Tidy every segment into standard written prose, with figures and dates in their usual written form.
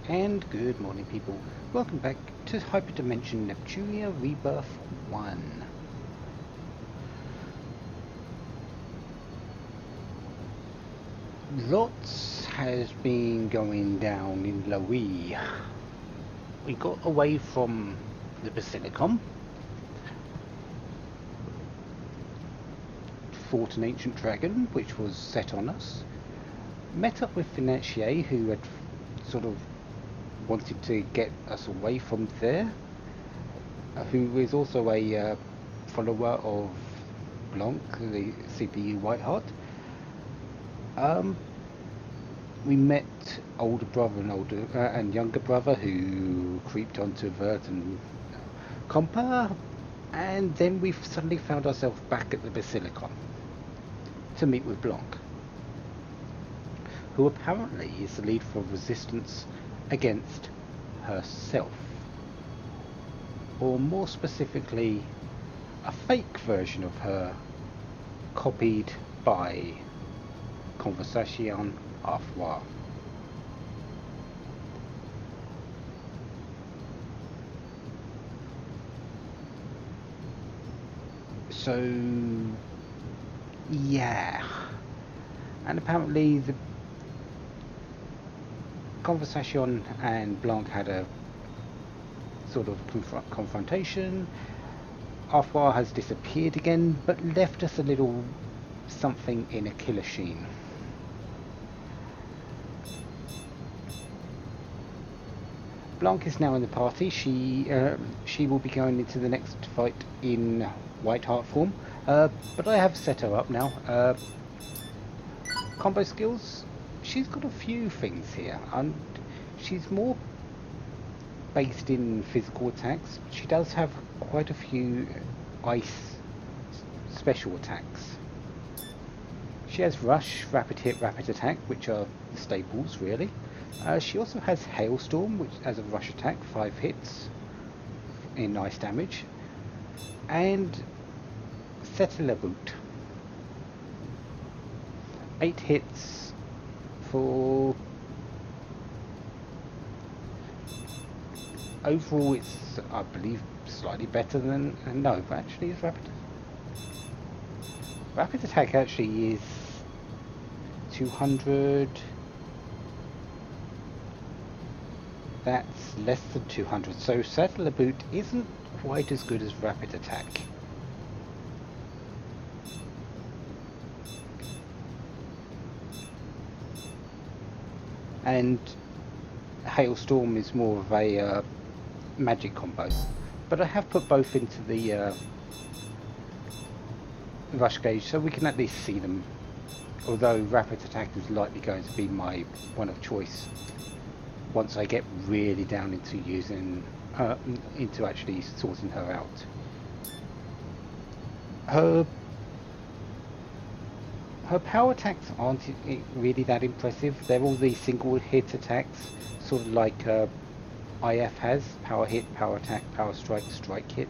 And good morning, people. Welcome back to HyperDimension Neptunia Rebirth 1. Lots has been going down in Loe. We got away from the Basilicom, fought an ancient dragon which was set on us, met up with Financier who had sort of wanted to get us away from there, who is also a follower of Blanc, the CPU Whiteheart. We met older brother and younger brother who creeped onto Vert and Compa, and then we suddenly found ourselves back at the Basilicon to meet with Blanc, who apparently is the lead for resistance against herself, or more specifically, a fake version of her copied by Conversation Afrois. So, yeah. And apparently the Conversation and Blanc had a sort of confrontation. Afrois has disappeared again, but left us a little something in a killer sheen. Blanc is now in the party. She will be going into the next fight in Whiteheart form, but I have set her up now. Combo skills, she's got a few things here, and she's more based in physical attacks. She does have quite a few ice special attacks. She has Rush, Rapid Hit, Rapid Attack, which are the staples, really. She also has Hailstorm, which has a rush attack, 5 hits in ice damage, and Settler Boot, 8 hits for... Overall, it's, I believe, slightly better than... no, actually, it's Rapid Attack actually is 200... That's less than 200, so Settler Boot isn't quite as good as Rapid Attack. And Hailstorm is more of a magic combo. But I have put both into the rush gauge so we can at least see them. Although Rapid Attack is likely going to be my one of choice once I get really down into using into actually sorting her out. Her power attacks aren't really that impressive. They're all these single hit attacks, sort of like IF has: power hit, power attack, power strike, strike hit.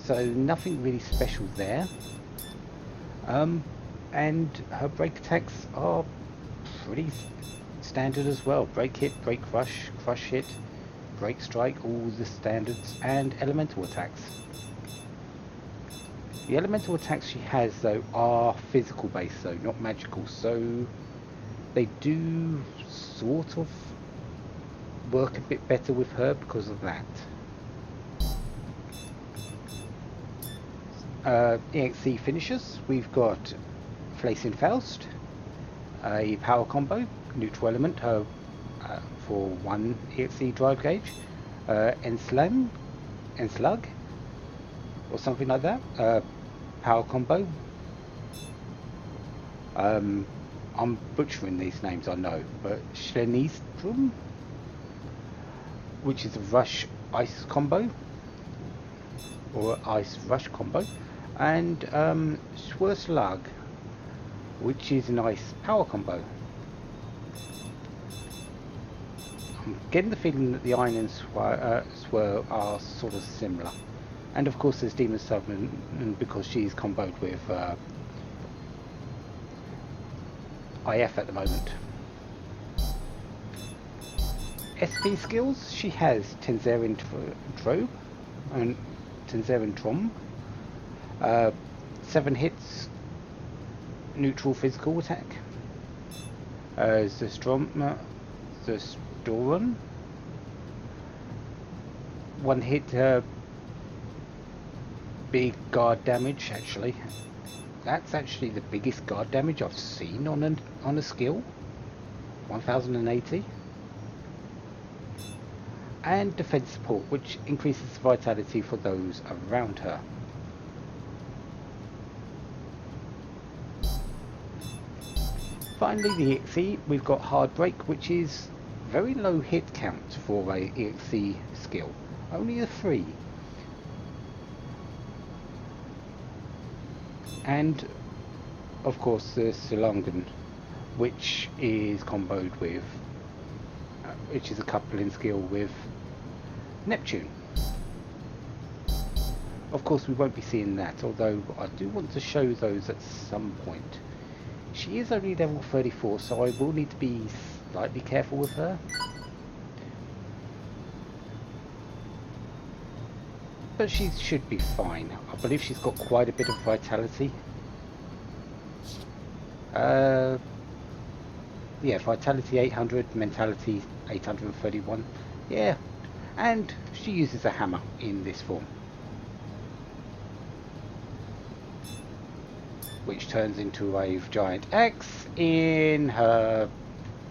So nothing really special there. And her break attacks are pretty standard as well. Break hit, break rush, crush hit, break strike, all the standards, and elemental attacks. The elemental attacks she has, though, are physical based, though, not magical, so they do sort of work a bit better with her because of that. EXE finishers, we've got Flacing Faust, a power combo, neutral element for 1 EXE drive gauge, Enslug, or something like that, power combo. I'm butchering these names, I know, but Schlenistrum, which is a rush ice combo, or ice rush combo, and Schwerslag, which is a nice power combo. I'm getting the feeling that the Iron and Swirl are sort of similar. And of course there's Demon Summon, because she's comboed with IF at the moment. SP skills, she has Tenzerian Drobe and Tenzerian Drom. 7 hits, neutral physical attack. The Storon. 1 hit, big guard damage. Actually, that's actually the biggest guard damage I've seen on a skill. 1080. And defense support, which increases vitality for those around her. Finally, the EXE, we've got Hard Break, which is very low hit count for a EXE skill, only a 3. And of course the Silungan, which is comboed with, which is a coupling skill with Neptune. Of course we won't be seeing that, although I do want to show those at some point. She is only level 34, so I will need to be slightly careful with her. But she should be fine. I believe she's got quite a bit of vitality. Yeah, vitality 800, mentality 831. Yeah, and she uses a hammer in this form, which turns into a giant axe in her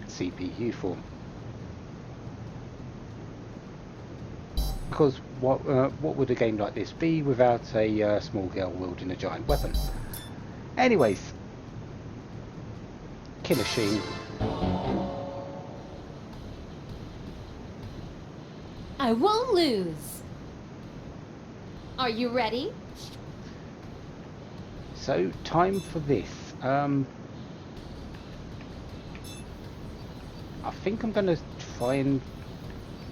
CPU form. Because what would a game like this be without a small girl wielding a giant weapon? Anyways, Killer Sheen. I won't lose. Are you ready? So, time for this. I think I'm going to try and...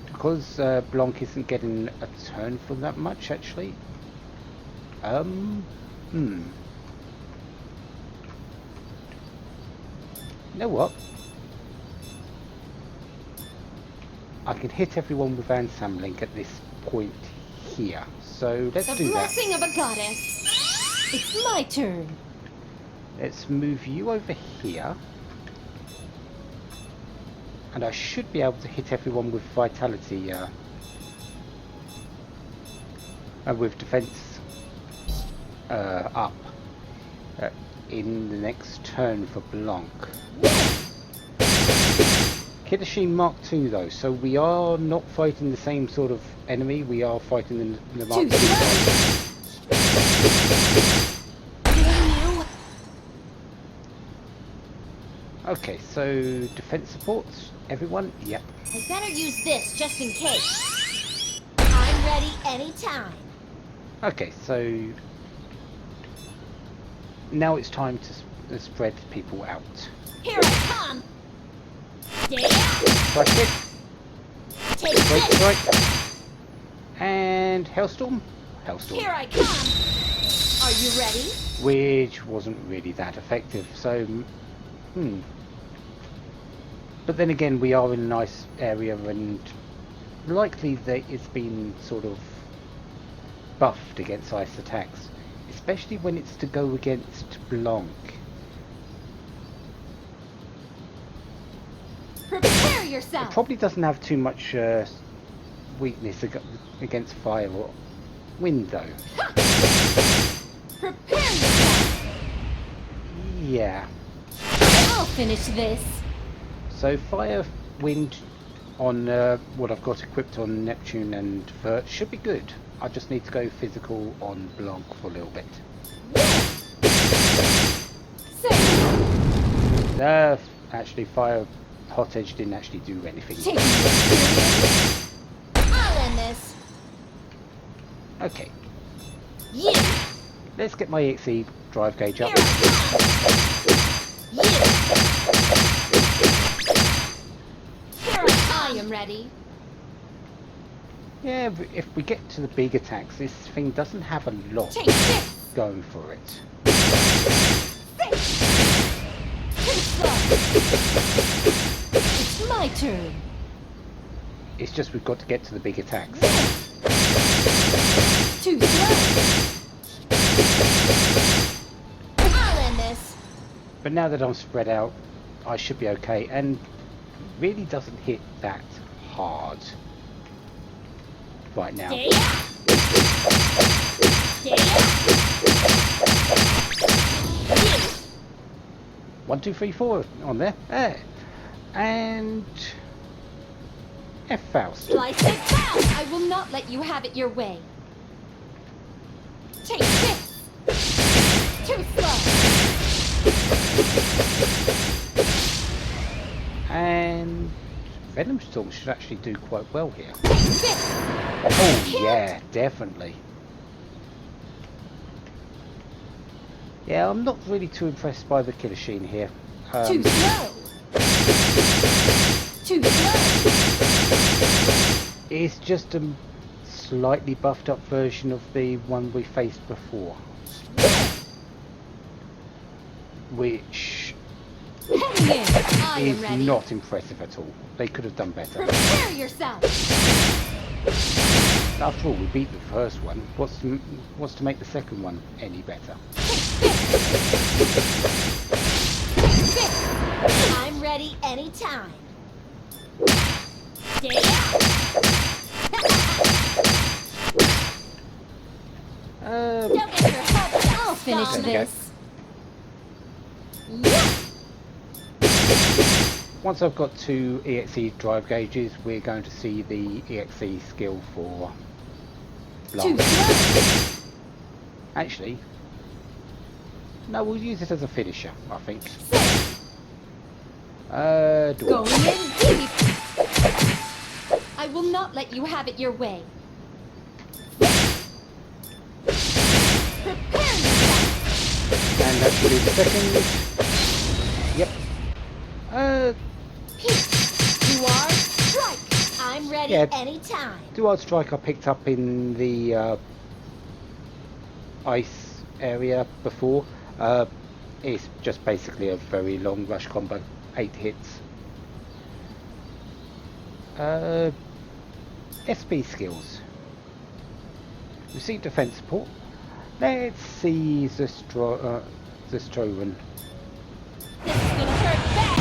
Because Blanc isn't getting a turn for that much, actually. You know what? I can hit everyone with Ansamlink at this point here. So let's do that. The blessing of a goddess. It's my turn. Let's move you over here. And I should be able to hit everyone with vitality with defense up in the next turn for Blanc. Kidashim Mark II though, so we are not fighting the same sort of enemy, we are fighting the Mark II. Okay, so defense supports, everyone? Yep. I better use this just in case. I'm ready anytime. Okay, so now it's time to spread people out. Here I come. Strike it. Take Break this. strike. And Hailstorm. Hailstorm. Here I come. Are you ready? Which wasn't really that effective, so But then again, we are in a nice area, and likely that it's been sort of buffed against ice attacks, especially when it's to go against Blanc. Prepare yourself. It probably doesn't have too much weakness against fire or wind, though. Prepare yourself. Yeah. I'll finish this. So fire, wind on what I've got equipped on Neptune and Vert should be good. I just need to go physical on Blanc for a little bit. Actually, fire hot edge didn't actually do anything. I'll end this. Okay. Yeah. Let's get my EXE drive gauge up. I am ready. Yeah, if we get to the big attacks, this thing doesn't have a lot going for it. It's my turn. It's just we've got to get to the big attacks. Too slow. I'll end this. But now that I'm spread out, I should be okay, and really doesn't hit that hard right now. Stay out. Stay out. 1, 2, 3, 4 on there. There. And F Faust. Slice it down. I will not let you have it your way. Take this. Too slow. And Venom Storm should actually do quite well here. This. Oh yeah, definitely. Yeah, I'm not really too impressed by the Killer Sheen here. Too slow. Too slow. It's just a slightly buffed up version of the one we faced before. Which Heading in. I am is ready. not impressive at all. They could have done better. Prepare yourself. After all, we beat the first one. What's to make the second one any better? This. I'm ready anytime. Stay out. Don't get your hopes up. I'll finish There we go. this. Yeah. Once I've got 2 EXE drive gauges, we're going to see the EXE skill for Too Blanc. slow. Actually, no, we'll use it as a finisher, I think. Going Dwarf. in deep. I will not let you have it your way. Prepare yourself. And that should be the second. Yep. Duar strike. I'm ready Yeah. anytime. Dual Strike I picked up in the ice area before. It's just basically a very long rush combo, 8 hits. SB skills. Receive defense support. Let's see Zestroven. This is gonna hurt bad.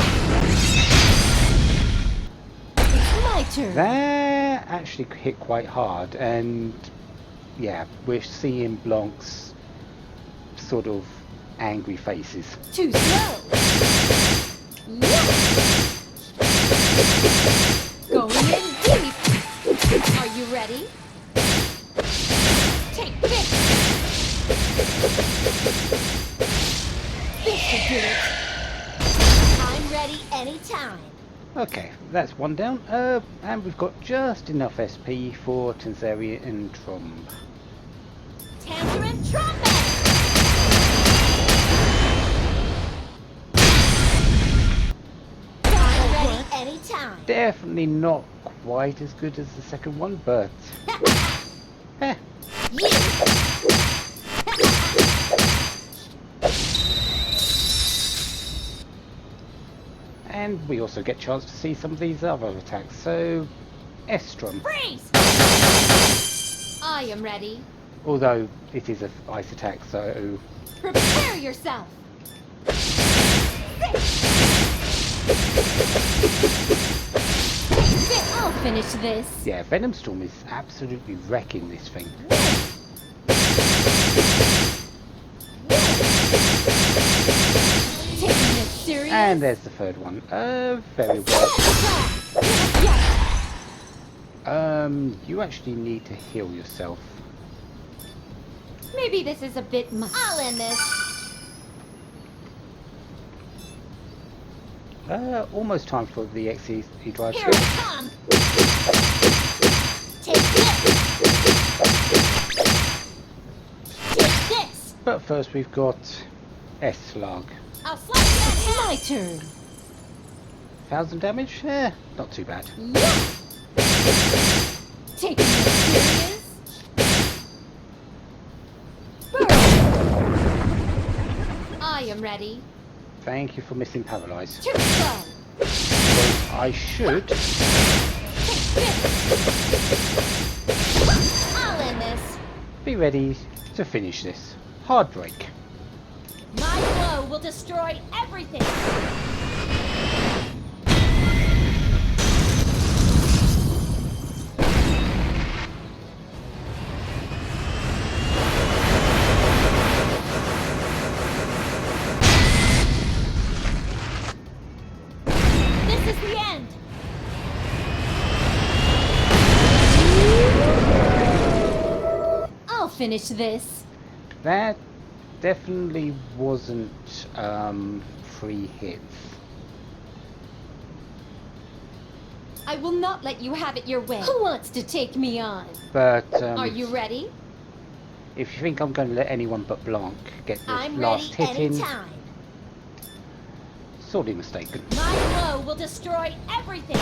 It's my turn. That actually hit quite hard, and yeah, we're seeing Blanc's sort of angry faces. Too slow. Yeah. Going in deep. Are you ready? Take this. This should do it. I'm ready anytime. Okay, that's one down, and we've got just enough SP for Tanzania and Tromb. Tangerine trumpet. I'm ready anytime. Definitely not quite as good as the second one, but eh. You. And we also get a chance to see some of these other attacks. So, Estrom, Freeze. I am ready. although it is an ice attack, so Prepare yourself. I'll finish this. yeah, Venom Storm is absolutely wrecking this thing. Taking this serious. And there's the third one. Very well. Yes. You actually need to heal yourself. Maybe this is a bit much. I'll end this. Almost time for the XE drive Here skill. it comes. Take this. Take this. But first we've got S-Slug. I'll slice that in. My turn. 1000 damage? Not too bad. Yeah. Taking this serious. Burn. I am ready. Thank you for missing Paralyze. Too slow. So I should Take I'll end this. Be ready to finish this. Hard break. My blow will destroy everything. This is the end. I'll finish this. That definitely wasn't 3 hits. I will not let you have it your way. Who wants to take me on? But Are you ready? if you think I'm going to let anyone but Blanc get this I'm last ready hit in, anytime. sorely mistaken. My blow will destroy everything.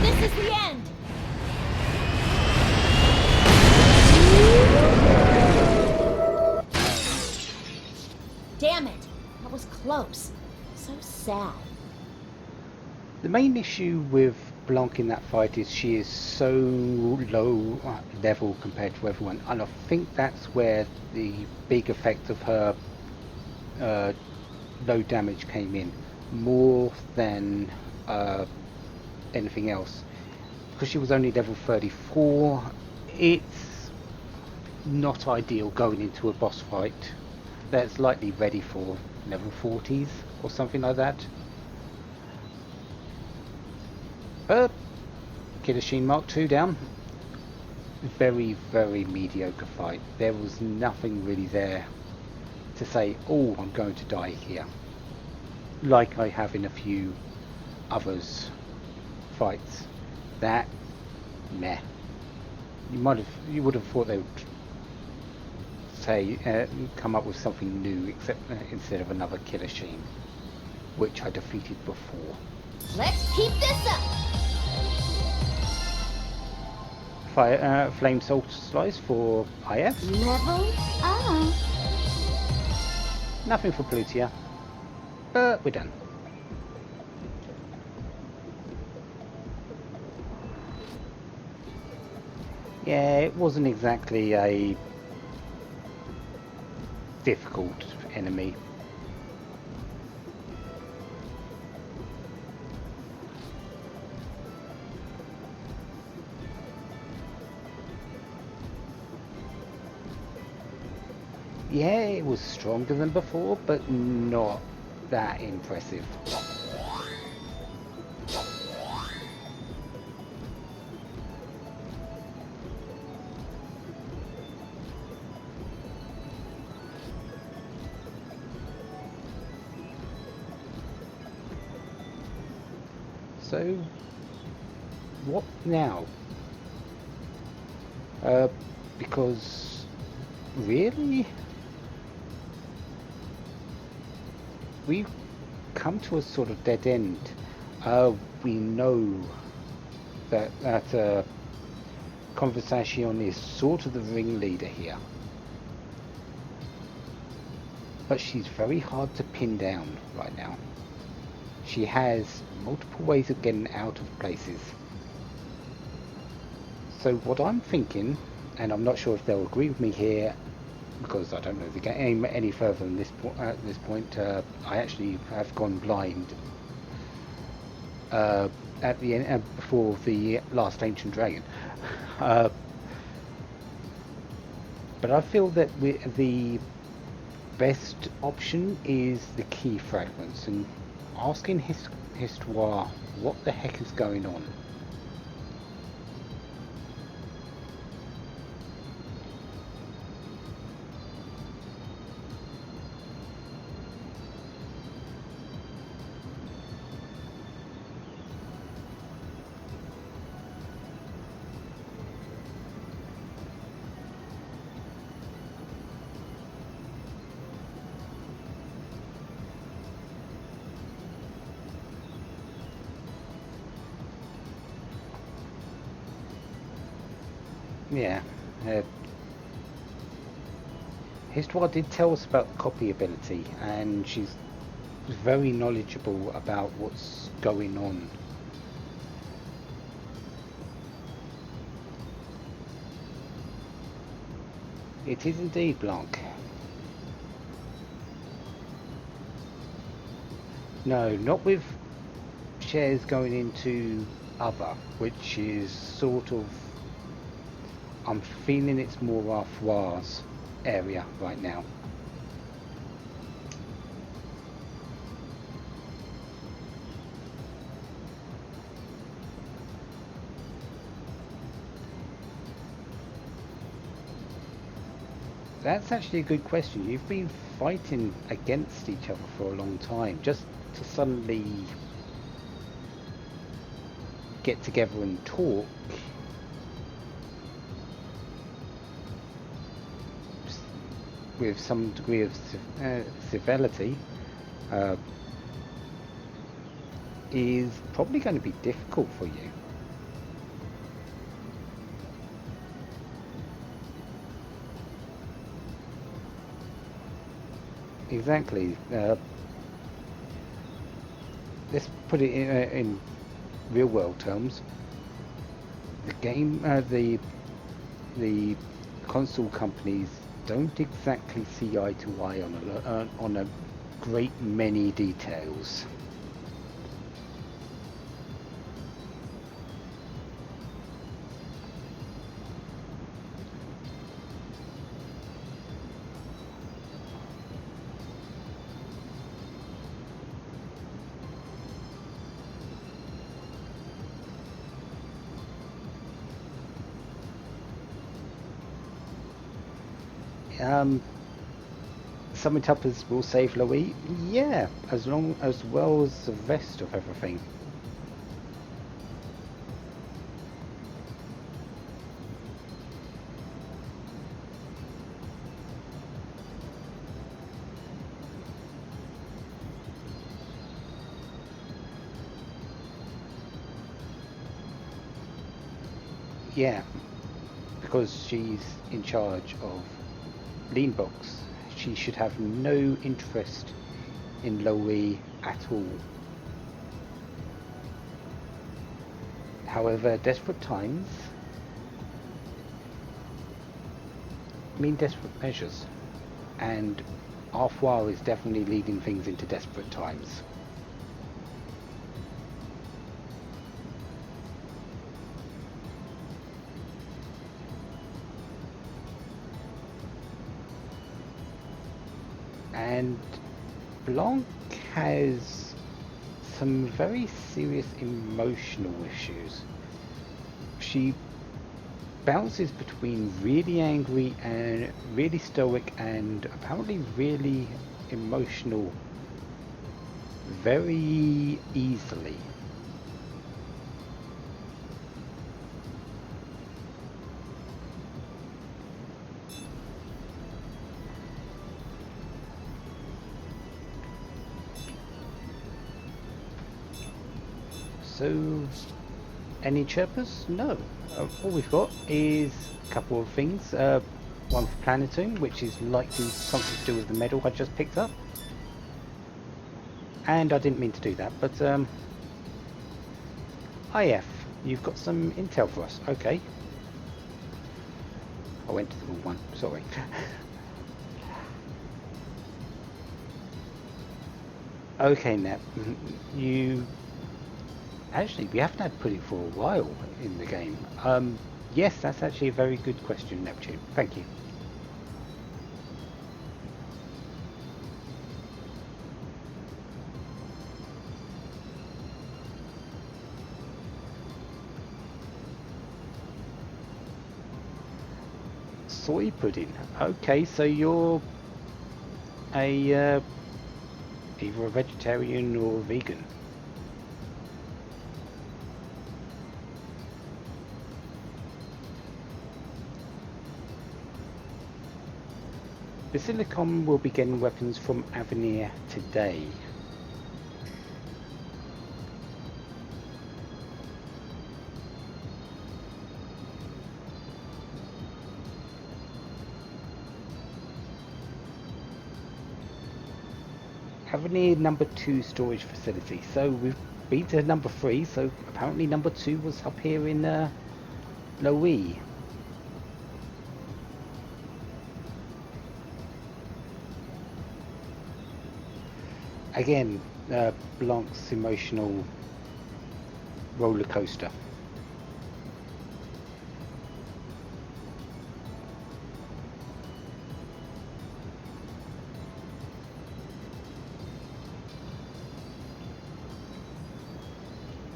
This is the end. Damn it. That was close. So sad. The main issue with Blanc in that fight is she is so low level compared to everyone, and I think that's where the big effect of her low damage came in, more than anything else. Because she was only level 34, it's not ideal going into a boss fight that's likely ready for level 40s or something like that. Killasheen Mark II down. Very, very mediocre fight. There was nothing really there to say, oh, I'm going to die here, like I have in a few others fights. That, meh. You would have thought they would say, come up with something new, except instead of another Killasheen, which I defeated before. Let's keep this up. Fire, Flame Soul Slice for IF. Level up. Nothing for Plutia, but we're done. Yeah, it wasn't exactly a difficult enemy. Yeah, it was stronger than before, but not that impressive. So, what now? Because, really? We've come to a sort of dead end. We know that Conversation is sort of the ringleader here. But she's very hard to pin down right now. She has multiple ways of getting out of places. So what I'm thinking, and I'm not sure if they'll agree with me here, because I don't know the game any further than this at this point. I actually have gone blind at the end before the last Ancient Dragon. But I feel that the best option is the key fragments, and asking Histoire what the heck is going on. Yeah. Uh, Histoire did tell us about the copy ability, and she's very knowledgeable about what's going on. It is indeed Blanc. No, not with shares going into other, which is sort of, I'm feeling it's more Arfoir's area right now. That's actually a good question. You've been fighting against each other for a long time. Just to suddenly get together and talk with some degree of civility is probably going to be difficult for you. Exactly. Let's put it in real world terms. The game, the console companies don't exactly see eye to eye on a great many details. Some tuppers will save Louis, yeah, as well as the rest of everything. Yeah, because she's in charge of Leanbox. She should have no interest in Louis at all. However, desperate times mean desperate measures, and Arfoir is definitely leading things into desperate times. And Blanc has some very serious emotional issues. She bounces between really angry and really stoic and apparently really emotional very easily. So, any chirpers? No. All we've got is a couple of things. One for Planetoon, which is likely something to do with the medal I just picked up. And I didn't mean to do that, but IF, you've got some intel for us. Okay. I went to the wrong one, sorry. Okay, Nep, you... Actually, we haven't had to put it for a while in the game. Yes, that's actually a very good question, Neptune. Thank you. Soy pudding. Okay, so you're a either a vegetarian or a vegan. Basilicom will be getting weapons from Avenir today. Cavendish number 2 storage facility. So we've been to number 3, so apparently number 2 was up here in Loe. Again, Blanc's emotional roller coaster.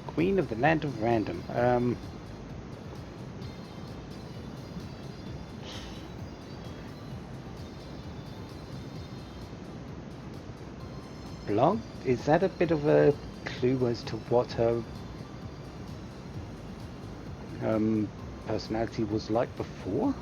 Queen of the Land of Random. Blanc? Is that a bit of a clue as to what her personality was like before?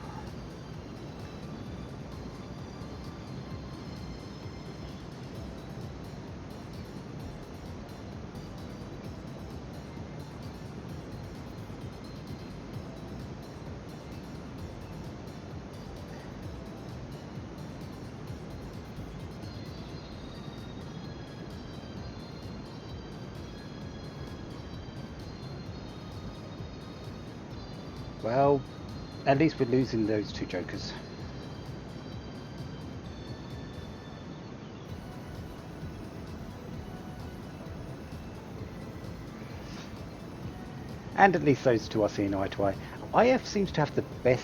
Well, at least we're losing those 2 jokers. And at least those 2 are seeing eye to eye. IF seems to have the best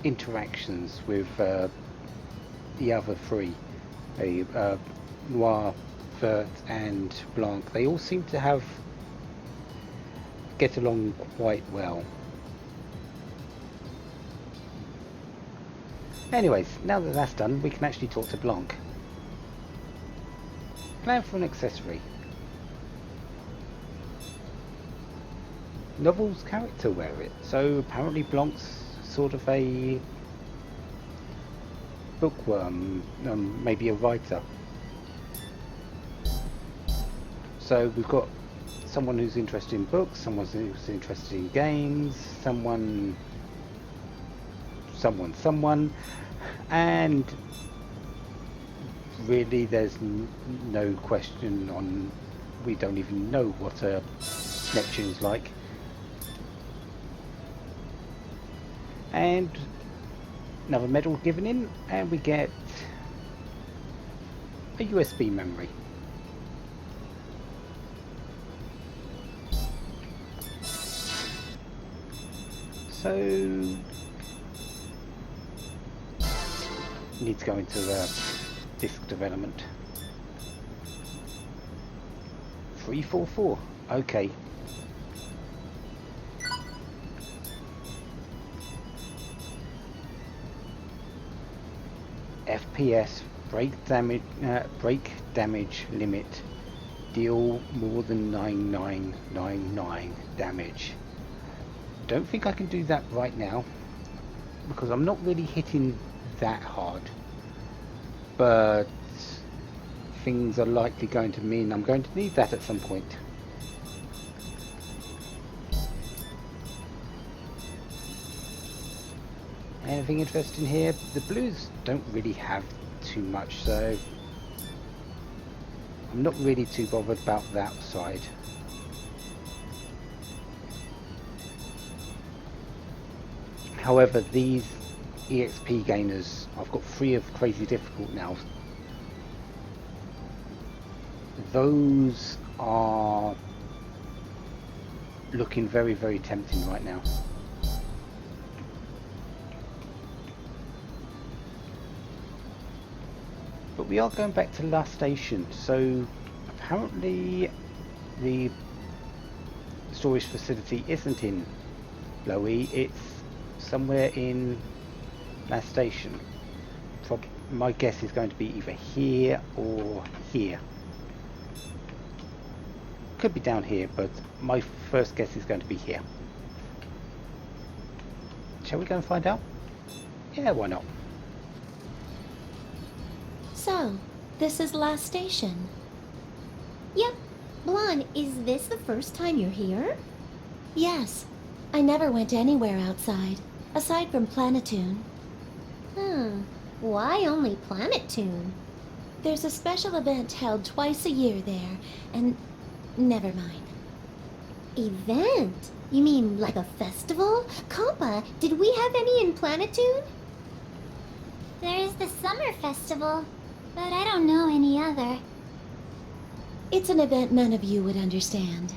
interactions with the other 3. Noir, Vert and Blanc. They all seem to get along quite well. Anyways, now that that's done, we can actually talk to Blanc. Plan for an accessory. Novel's character wear it, so apparently Blanc's sort of a bookworm, maybe a writer. So we've got someone who's interested in books, someone who's interested in games, someone, and really there's no question on, we don't even know what Neptune's like. And another medal given in, and we get a USB memory. So need to go into the disk development. 344. Okay. FPS break damage limit. Deal more than 9999 damage. Don't think I can do that right now because I'm not really hitting that hard, but things are likely going to mean I'm going to need that at some point. Anything interesting here? The blues don't really have too much, so I'm not really too bothered about that side. However, these EXP gainers, I've got 3 of crazy difficult now. Those are looking very, very tempting right now. But we are going back to last station, so apparently the storage facility isn't in Loe, it's somewhere in last station. My guess is going to be either here or here. Could be down here, but my first guess is going to be here. Shall we go and find out? Yeah, why not? So, this is last station. Yep. Blanc, is this the first time you're here? Yes. I never went anywhere outside, aside from Planetoon. Why only Planet Tune? There's a special event held twice a year there, and never mind. Event? You mean like a festival? Compa, did we have any in Planet Tune? There is the summer festival, but I don't know any other. It's an event none of you would understand.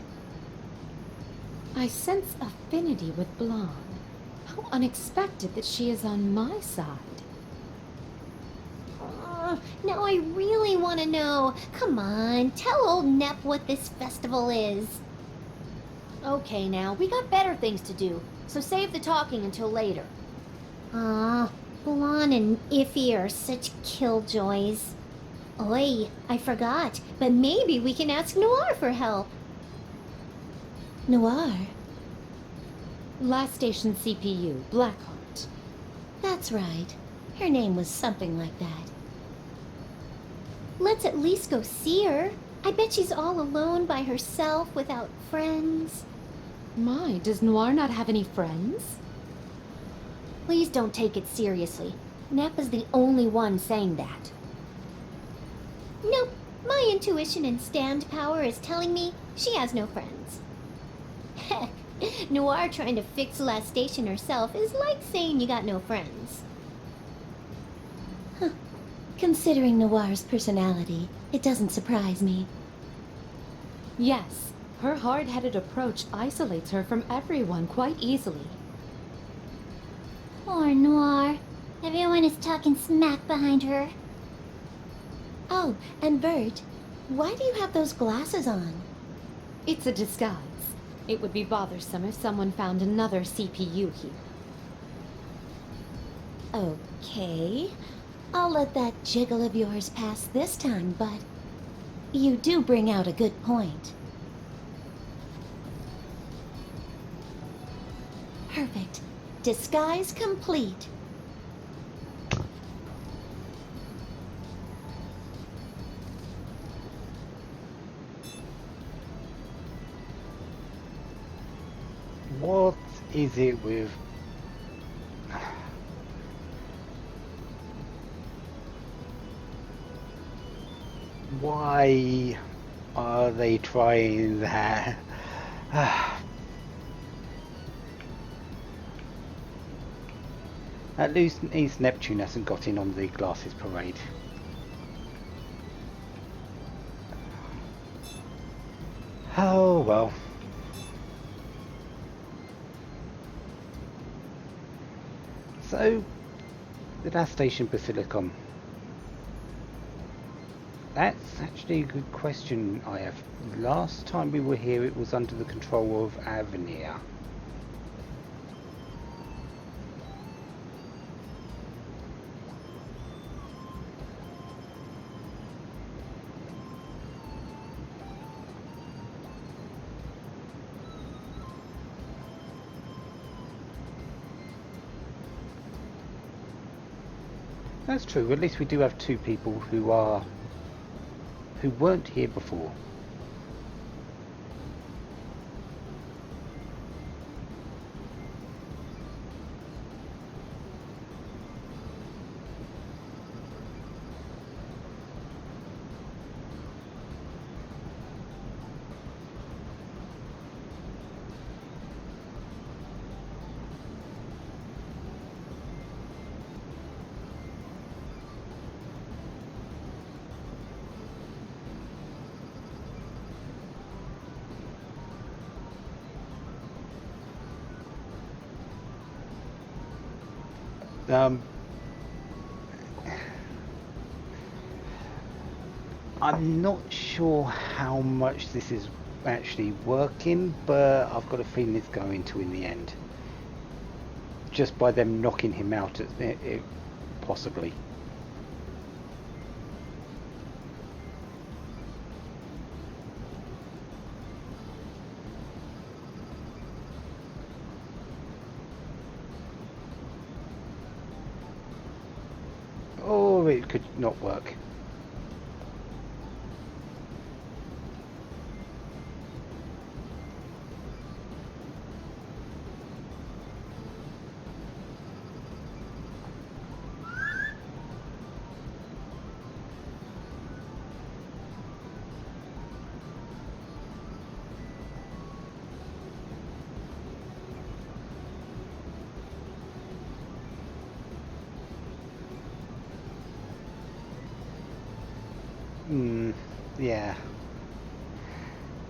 I sense affinity with Blanc. How unexpected that she is on my side. Now I really want to know. Come on, tell old Nep what this festival is. Okay, now, we got better things to do, so save the talking until later. Blanc and Iffy are such killjoys. Oi, I forgot, but maybe we can ask Noir for help. Noir? Last station CPU, Blackheart. That's right. Her name was something like that. Let's at least go see her. I bet she's all alone by herself without friends. My, does Noir not have any friends? Please don't take it seriously. Nep is the only one saying that. Nope, my intuition and stand power is telling me she has no friends. Heck, Noir trying to fix Last Station herself is like saying you got no friends. Huh. Considering Noir's personality, it doesn't surprise me. Yes, her hard-headed approach isolates her from everyone quite easily. Poor Noir. Everyone is talking smack behind her. Oh, and Bert, why do you have those glasses on? It's a disguise. It would be bothersome if someone found another CPU here. Okay, I'll let that jiggle of yours pass this time, but you do bring out a good point. Perfect. Disguise complete. What is it with... Why are they trying that? At least Neptune hasn't got in on the glasses parade. Oh well. So, the last station Basilicom. That's actually a good question, I have. Last time we were here it was under the control of Avenir. That's true, at least we do have two people who weren't here before. I'm not sure how much this is actually working, but I've got a feeling it's going to in the end. Just by them knocking him out, possibly. Or it could not work. Yeah.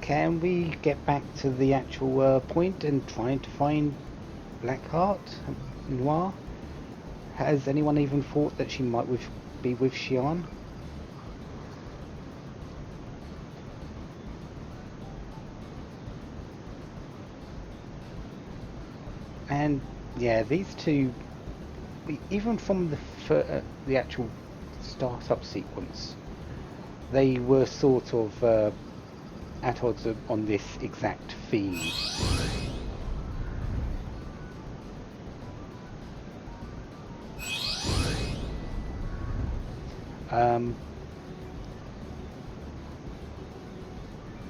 Can we get back to the actual point and trying to find Blackheart, Noir? Has anyone even thought that she might be with Xian? And yeah, these two, even from the actual startup sequence, they were sort of at odds on this exact theme.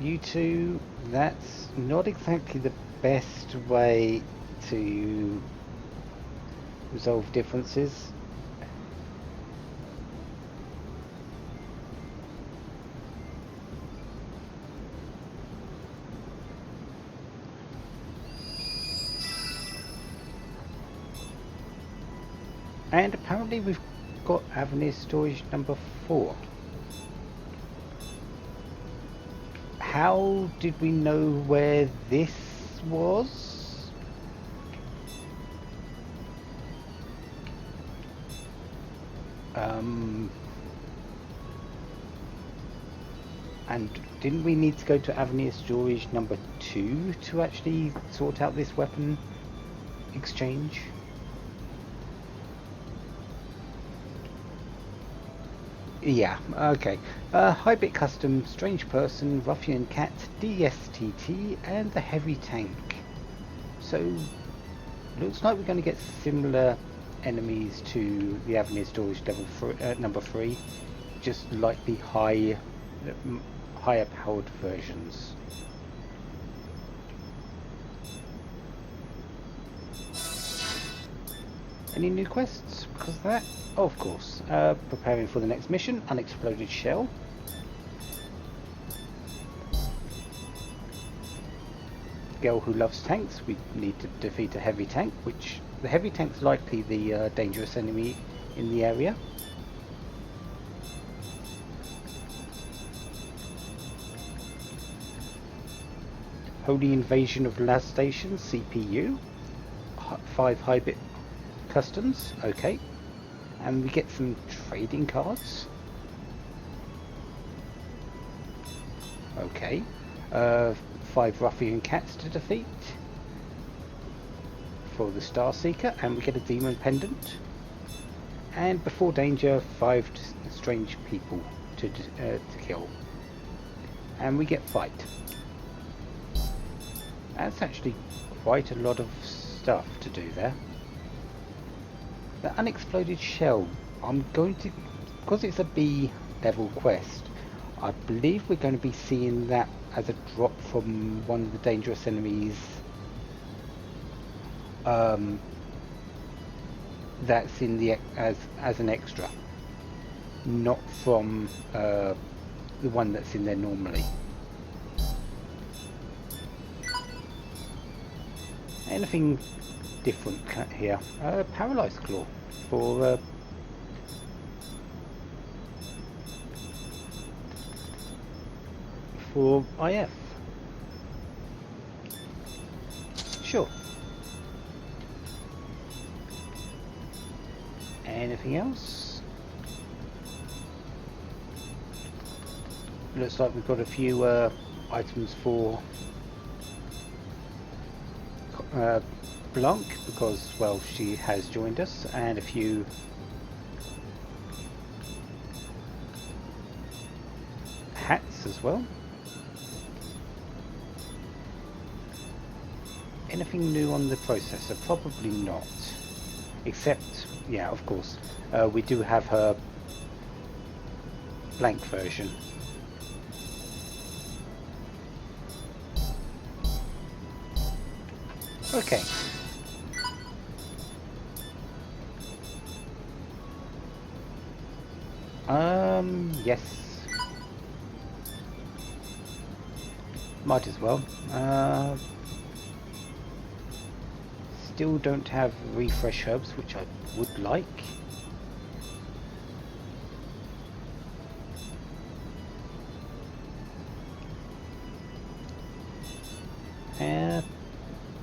You two, that's not exactly the best way to resolve differences. And apparently we've got Avenir storage number 4. How did we know where this was? And didn't we need to go to Avenir storage number 2 to actually sort out this weapon exchange? Yeah, okay. Hybrid Custom, Strange Person, Ruffian Cat, DSTT, and the Heavy Tank. So, looks like we're going to get similar enemies to the Avenir Storage level number 3, just likely higher powered versions. Any new quests because of that? Oh, of course. Preparing for the next mission, Unexploded Shell. Girl who loves tanks. We need to defeat a heavy tank, which the heavy tank's likely the dangerous enemy in the area. Holy Invasion of Last Station, CPU. 5 hybrid customs, okay. And we get some trading cards. Okay. 5 Ruffian Cats to defeat for the Star Seeker, and we get a Demon Pendant. And before danger, 5 strange people to kill. And we get Fight. That's actually quite a lot of stuff to do there. The Unexploded Shell, I'm going to, because it's a B level quest, I believe we're going to be seeing that as a drop from one of the dangerous enemies that's in the as an extra, not from the one that's in there normally. Anything different here? Paralyzed Claw for IF. Sure. Anything else? Looks like we've got a few items for Blanc, because, well, she has joined us, and a few hats as well. Anything new on the processor? Probably not. Except, yeah, of course, we do have her Blanc version. Okay. Yes. Might as well. Still don't have refresh herbs, which I would like.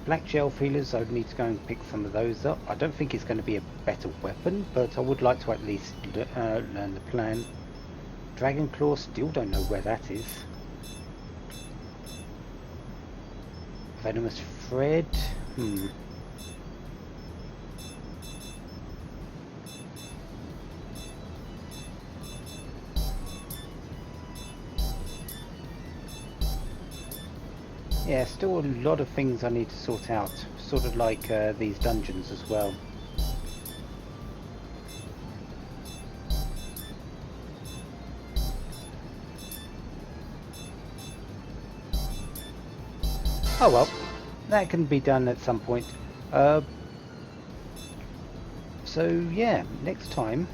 black gel feelers, I would need to go and pick some of those up. I don't think it's going to be a better weapon, but I would like to at least learn the plan. Dragon Claw, still don't know where that is. Venomous Thread, Yeah, still a lot of things I need to sort out, sort of like these dungeons as well. Oh well, that can be done at some point. So yeah, next time,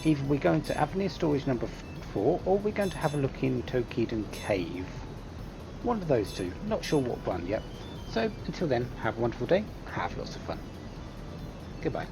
either we're going to Avenir Storage number 4, or we're going to have a look in Tokiden Cave. One of those two, not sure what one yet. So until then, have a wonderful day, have lots of fun. Goodbye.